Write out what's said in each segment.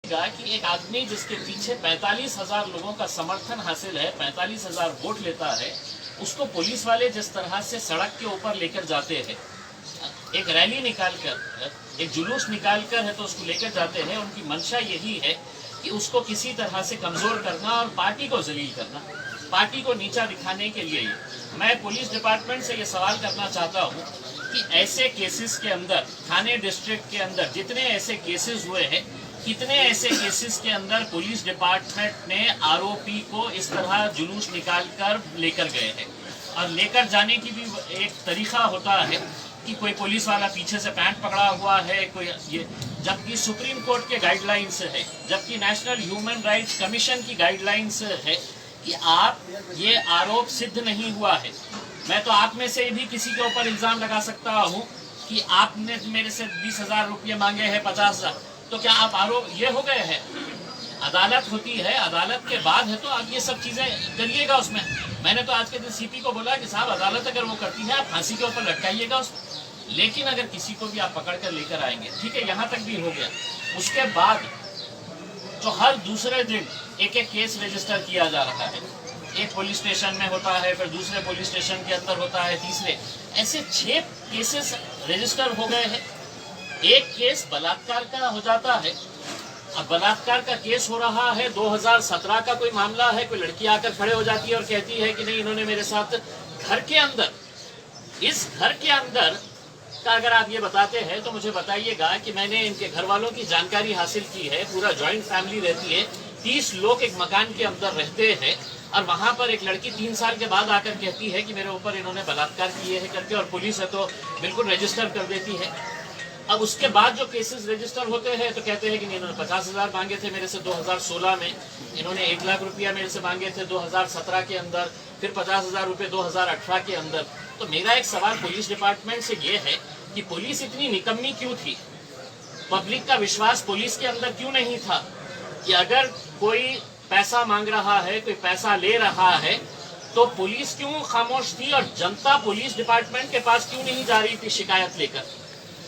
कि एक आदमी जिसके पीछे 45,000 लोगों का समर्थन हासिल है, 45,000 वोट लेता है, उसको पुलिस वाले जिस तरह से सड़क के ऊपर लेकर जाते हैं, एक रैली निकालकर, एक जुलूस निकालकर है तो उसको लेकर जाते हैं। उनकी मंशा यही है कि उसको किसी तरह से कमजोर करना और पार्टी को जलील करना, पार्टी को नीचा दिखाने के लिए। मैं पुलिस डिपार्टमेंट से ये सवाल करना चाहता हूँ कि ऐसे केसेस के अंदर, थाने डिस्ट्रिक्ट के अंदर जितने ऐसे केसेस हुए हैं, कितने ऐसे केसेस के अंदर पुलिस डिपार्टमेंट ने आरोपी को इस तरह जुलूस निकालकर लेकर गए हैं। और लेकर जाने की भी एक तरीका होता है कि कोई पुलिस वाला पीछे से पैंट पकड़ा हुआ है, कोई ये, जबकि सुप्रीम कोर्ट के गाइडलाइंस है, जबकि नेशनल ह्यूमन राइट्स कमीशन की गाइडलाइंस है कि आप ये आरोप सिद्ध नहीं हुआ है। मैं तो आप में से भी किसी के ऊपर इल्जाम लगा सकता हूँ कि आपने मेरे से 20,000 रुपये मांगे हैं, 50,000, तो क्या आप आरोप ये हो गए हैं? अदालत होती है, अदालत के बाद है तो आप ये सब चीजें करिएगा उसमें। मैंने तो आज के दिन सीपी को बोला कि साहब अदालत अगर वो करती है आप फांसी के ऊपर लटकाइएगा उसको, लेकिन अगर किसी को भी आप पकड़ कर लेकर आएंगे, ठीक है, यहाँ तक भी हो गया। उसके बाद तो हर दूसरे दिन एक एक केस रजिस्टर किया जा रहा है, एक पुलिस स्टेशन में होता है, फिर दूसरे पुलिस स्टेशन के अंदर होता है, तीसरे, ऐसे 6 केसेस रजिस्टर हो गए हैं। एक केस बलात्कार का हो जाता है। अब बलात्कार का केस हो रहा है, 2017 का कोई मामला है, कोई लड़की आकर खड़े हो जाती है और कहती है कि नहीं, इन्होंने मेरे साथ घर के अंदर, इस घर के अंदर का अगर आप ये बताते हैं तो मुझे बताइएगा कि मैंने इनके घर वालों की जानकारी हासिल की है। पूरा जॉइंट फैमिली रहती है, 30 लोग एक मकान के अंदर रहते हैं, और वहां पर एक लड़की 3 साल के बाद आकर कहती है कि मेरे ऊपर इन्होंने बलात्कार किए हैं करके, और पुलिस है तो बिल्कुल रजिस्टर कर देती है। अब उसके बाद जो केसेस रजिस्टर होते हैं तो कहते हैं कि इन्होंने 50,000 मांगे थे मेरे से 2016 में, इन्होंने 1 लाख रुपया मेरे से मांगे थे 2017 के अंदर, फिर 50,000 रुपये 2018 के अंदर। तो मेरा एक सवाल पुलिस डिपार्टमेंट से ये है कि पुलिस इतनी निकम्मी क्यों थी? पब्लिक का विश्वास पुलिस के अंदर क्यों नहीं था कि अगर कोई पैसा मांग रहा है, कोई पैसा ले रहा है, तो पुलिस क्यों खामोश थी और जनता पुलिस डिपार्टमेंट के पास क्यों नहीं जा रही थी शिकायत लेकर?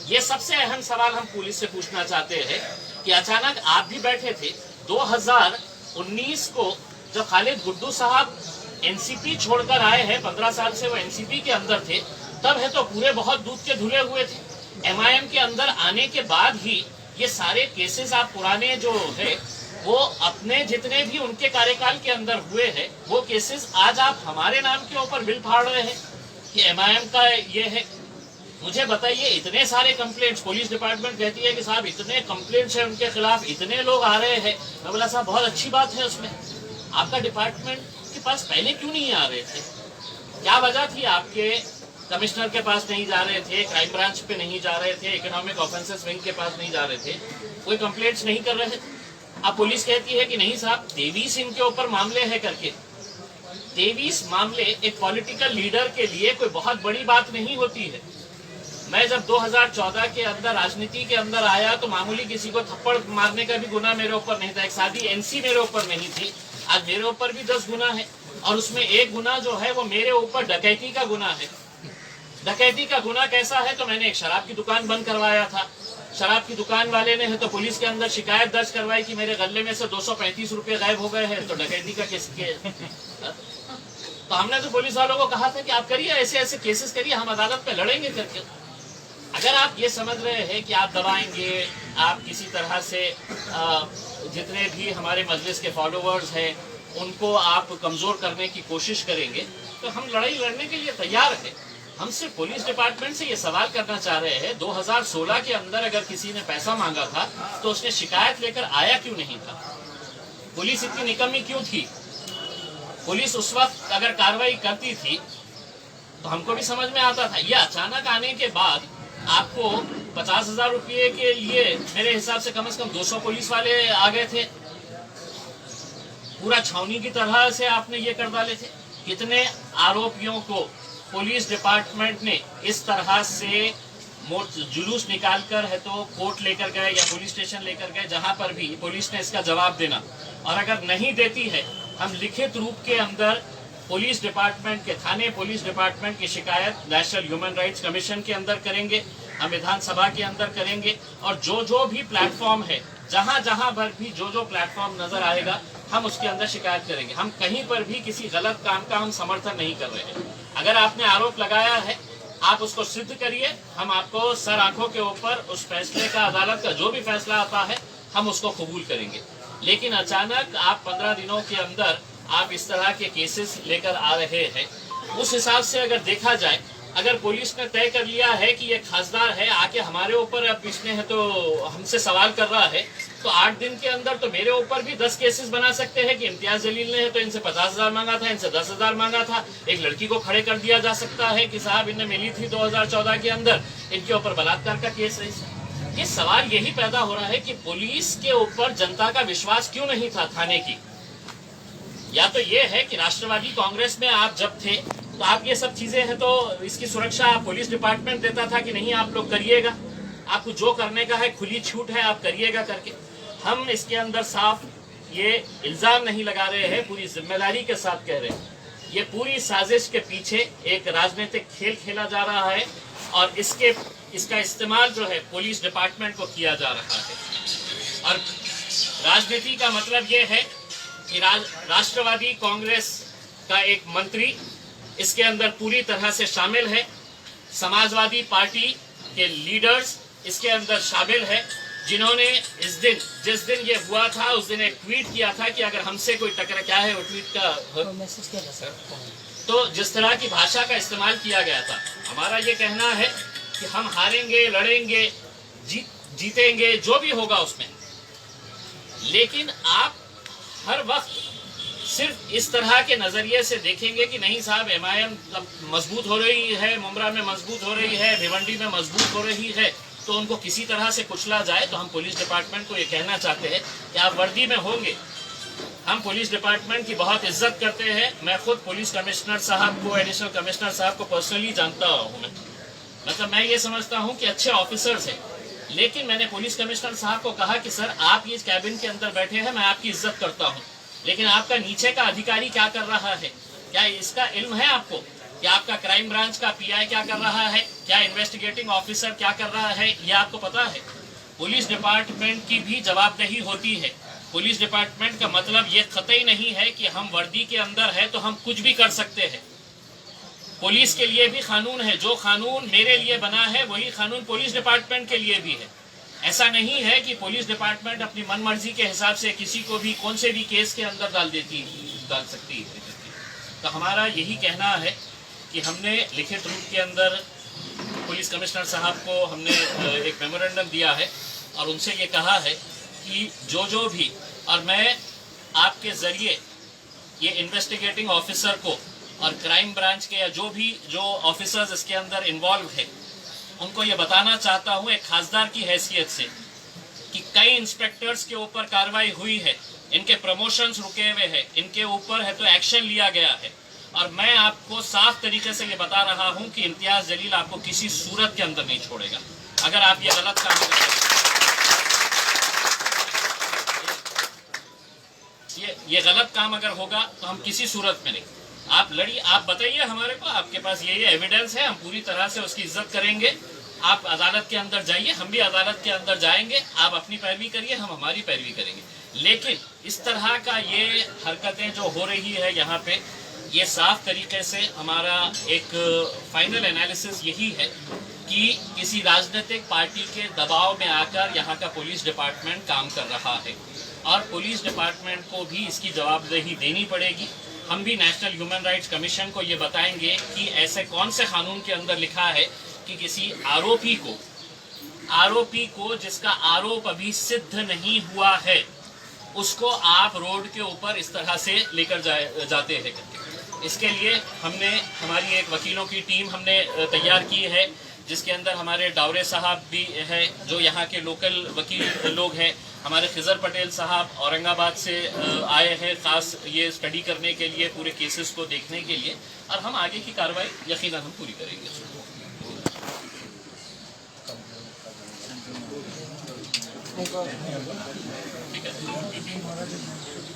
ये सबसे अहम सवाल हम पुलिस से पूछना चाहते हैं कि अचानक आप भी बैठे थे 2019 को, जब खालिद गुड्डू साहब एनसीपी छोड़कर आए हैं, 15 साल से वो एनसीपी के अंदर थे, तब है तो पूरे बहुत दूध के धुले हुए थे। एमआईएम के अंदर आने के बाद ही ये सारे केसेस आप पुराने जो है वो अपने जितने भी उनके कार्यकाल के अंदर हुए हैं, वो केसेस आज आप हमारे नाम के ऊपर बिल फाड़ रहे हैं कि एमआईएम का ये है। मुझे बताइए, इतने सारे कंप्लेंट्स, पुलिस डिपार्टमेंट कहती है कि साहब इतने कंप्लेंट्स हैं उनके खिलाफ, इतने लोग आ रहे हैं। मैं बोला साहब बहुत अच्छी बात है, उसमें आपका डिपार्टमेंट के पास पहले क्यों नहीं आ रहे थे? क्या वजह थी? आपके कमिश्नर के पास नहीं जा रहे थे, क्राइम ब्रांच पे नहीं जा रहे थे, इकोनॉमिक ऑफेंसेस विंग के पास नहीं जा रहे थे, कोई कंप्लेंट्स नहीं कर रहे थे। अब पुलिस कहती है कि नहीं साहब 23 इनके ऊपर मामले हैं करके। 23 मामले एक पॉलिटिकल लीडर के लिए कोई बहुत बड़ी बात नहीं होती है। मैं जब 2014 के अंदर राजनीति के अंदर आया तो मामूली किसी को थप्पड़ मारने का भी गुना मेरे ऊपर नहीं था, एक सादी एनसी मेरे ऊपर नहीं थी। आज मेरे ऊपर भी 10 गुना है, और उसमें एक गुना जो है वो मेरे ऊपर डकैती का गुना है। डकैती का गुना कैसा है? तो मैंने एक शराब की दुकान बंद करवाया था, शराब की दुकान वाले ने है तो पुलिस के अंदर शिकायत दर्ज करवाई कि मेरे गले में से 235 रुपये गायब हो गए हैं, तो डकैती का केस तो हमने तो पुलिस वालों को कहा था कि आप करिए, ऐसे ऐसे केसेस करिए, हम अदालत पे लड़ेंगे करके। अगर आप ये समझ रहे हैं कि आप दबाएंगे, आप किसी तरह से जितने भी हमारे मजलिस के फॉलोअर्स हैं उनको आप कमज़ोर करने की कोशिश करेंगे, तो हम लड़ाई लड़ने के लिए तैयार हैं। हम सिर्फ पुलिस डिपार्टमेंट से ये सवाल करना चाह रहे हैं, 2016 के अंदर अगर किसी ने पैसा मांगा था तो उसने शिकायत लेकर आया क्यों नहीं था? पुलिस इतनी निकम्मी क्यों थी? पुलिस उस वक्त अगर कार्रवाई करती थी तो हमको भी समझ में आता था। ये अचानक आने के बाद आपको 50,000 रुपये के लिए मेरे हिसाब से कम 200 पुलिस वाले आ गए थे, पूरा छावनी की तरह से आपने ये कर डाले थे। कितने आरोपियों को पुलिस डिपार्टमेंट ने इस तरह से जुलूस निकालकर है तो कोर्ट लेकर गए या पुलिस स्टेशन लेकर गए, जहां पर भी पुलिस ने इसका जवाब देना, और अगर नहीं देती है हम लिखित रूप के अंदर पुलिस डिपार्टमेंट के, थाने पुलिस डिपार्टमेंट की शिकायत नेशनल ह्यूमन राइट्स कमीशन के अंदर करेंगे, हम विधानसभा के अंदर करेंगे, और जो जो भी प्लेटफॉर्म है जहां जहां पर भी जो प्लेटफॉर्म नजर आएगा हम उसके अंदर शिकायत करेंगे। हम कहीं पर भी किसी गलत काम का हम समर्थन नहीं कर रहे हैं। अगर आपने आरोप लगाया है आप उसको सिद्ध करिए, हम आपको सर आंखों के ऊपर उस फैसले का, अदालत का जो भी फैसला आता है हम उसको कबूल करेंगे। लेकिन अचानक आप 15 दिनों के अंदर आप इस तरह के केसेस लेकर आ रहे हैं, उस हिसाब से अगर देखा जाए, अगर पुलिस ने तय कर लिया है कि ये खासदार है आके हमारे ऊपर अब इसने है तो हमसे सवाल कर रहा है, तो 8 दिन के अंदर तो मेरे ऊपर भी 10 केसेस बना सकते हैं कि इम्तियाज जलील ने है तो इनसे 50,000 मांगा था, इनसे 10,000 मांगा था। एक लड़की को खड़े कर दिया जा सकता है कि साहब इनने मिली थी 2014 के अंदर, इनके ऊपर बलात्कार का केस है। ये सवाल यही पैदा हो रहा है कि पुलिस के ऊपर जनता का विश्वास क्यों नहीं था थाने की। या तो ये है कि राष्ट्रवादी कांग्रेस में आप जब थे तो आप ये सब चीजें हैं तो इसकी सुरक्षा पुलिस डिपार्टमेंट देता था कि नहीं आप लोग करिएगा, आपको जो करने का है खुली छूट है आप करिएगा करके। हम इसके अंदर साफ ये इल्जाम नहीं लगा रहे हैं, पूरी जिम्मेदारी के साथ कह रहे हैं ये पूरी साजिश के पीछे एक राजनीतिक खेल खेला जा रहा है और इसका इस्तेमाल जो है पुलिस डिपार्टमेंट को किया जा रहा है। और राजनीति का मतलब ये है कि राष्ट्रवादी कांग्रेस का एक मंत्री इसके अंदर पूरी तरह से शामिल है, समाजवादी पार्टी के लीडर्स इसके अंदर शामिल है, जिन्होंने जिस दिन ये हुआ था उस दिन एक ट्वीट किया था कि अगर हमसे कोई टकरा, क्या है वो ट्वीट का मैसेज किया था सर, तो जिस तरह की भाषा का इस्तेमाल किया गया था, हमारा ये कहना है कि हम हारेंगे, लड़ेंगे, जीतेंगे, जो भी होगा उसमें, लेकिन आप हर वक्त सिर्फ इस तरह के नजरिए से देखेंगे कि नहीं साहब MIM मजबूत हो रही है, मुमरा में मजबूत हो रही है, भिवंडी में मजबूत हो रही है, तो उनको किसी तरह से कुचला जाए। तो हम पुलिस डिपार्टमेंट को ये कहना चाहते हैं कि आप वर्दी में होंगे, हम पुलिस डिपार्टमेंट की बहुत इज्जत करते हैं। मैं खुद पुलिस कमिश्नर साहब को, एडिशनल कमिश्नर साहब को पर्सनली जानता हूँ, मतलब मैं ये समझता हूँ कि अच्छे ऑफिसर्स हैं, लेकिन मैंने पुलिस कमिश्नर साहब को कहा कि सर आप ये कैबिन के अंदर बैठे हैं, मैं आपकी इज्जत करता हूँ, लेकिन आपका नीचे का अधिकारी क्या कर रहा है, क्या इसका इल्म है आपको? क्या आपका क्राइम ब्रांच का PI क्या कर रहा है, क्या इन्वेस्टिगेटिंग ऑफिसर क्या कर रहा है, ये आपको पता है? पुलिस डिपार्टमेंट की भी जवाबदेही होती है। पुलिस डिपार्टमेंट का मतलब ये कतई नहीं है कि हम वर्दी के अंदर है तो हम कुछ भी कर सकते हैं। पुलिस के लिए भी कानून है, जो कानून मेरे लिए बना है वही कानून पुलिस डिपार्टमेंट के लिए भी है। ऐसा नहीं है कि पुलिस डिपार्टमेंट अपनी मनमर्जी के हिसाब से किसी को भी कौन से भी केस के अंदर डाल सकती है। तो हमारा यही कहना है कि हमने लिखित रूप के अंदर पुलिस कमिश्नर साहब को हमने एक मेमोरेंडम दिया है और उनसे ये कहा है कि जो भी, और मैं आपके ज़रिए ये इन्वेस्टिगेटिंग ऑफिसर को और क्राइम ब्रांच के या जो ऑफिसर्स इसके अंदर इन्वॉल्व है उनको ये बताना चाहता हूँ एक खासदार की हैसियत से कि कई इंस्पेक्टर्स के ऊपर कार्रवाई हुई है, इनके प्रमोशंस रुके हुए हैं, इनके ऊपर है तो एक्शन लिया गया है। और मैं आपको साफ तरीके से ये बता रहा हूँ कि इम्तियाज जलील आपको किसी सूरत के अंदर नहीं छोड़ेगा अगर आप ये गलत काम करें। ये गलत काम अगर होगा तो हम किसी सूरत में नहीं। आप लड़िए, आप बताइए हमारे को, आपके पास ये एविडेंस है, हम पूरी तरह से उसकी इज्जत करेंगे। आप अदालत के अंदर जाइए, हम भी अदालत के अंदर जाएंगे, आप अपनी पैरवी करिए, हम हमारी पैरवी करेंगे। लेकिन इस तरह का ये हरकतें जो हो रही है यहाँ पे, ये साफ तरीके से हमारा एक फाइनल एनालिसिस यही है कि किसी राजनीतिक पार्टी के दबाव में आकर यहाँ का पुलिस डिपार्टमेंट काम कर रहा है और पुलिस डिपार्टमेंट को भी इसकी जवाबदेही देनी पड़ेगी। हम भी नेशनल ह्यूमन राइट्स कमीशन को ये बताएंगे कि ऐसे कौन से कानून के अंदर लिखा है कि किसी आरोपी को जिसका आरोप अभी सिद्ध नहीं हुआ है उसको आप रोड के ऊपर इस तरह से लेकर जाते हैं। इसके लिए हमने हमारी एक वकीलों की टीम हमने तैयार की है, जिसके अंदर हमारे डावरे साहब भी है जो यहाँ के लोकल वकील लोग हैं, हमारे खिजर पटेल साहब औरंगाबाद से आए हैं खास ये स्टडी करने के लिए, पूरे केसेस को देखने के लिए, और हम आगे की कार्रवाई यकीनन हम पूरी करेंगे। ठीक है।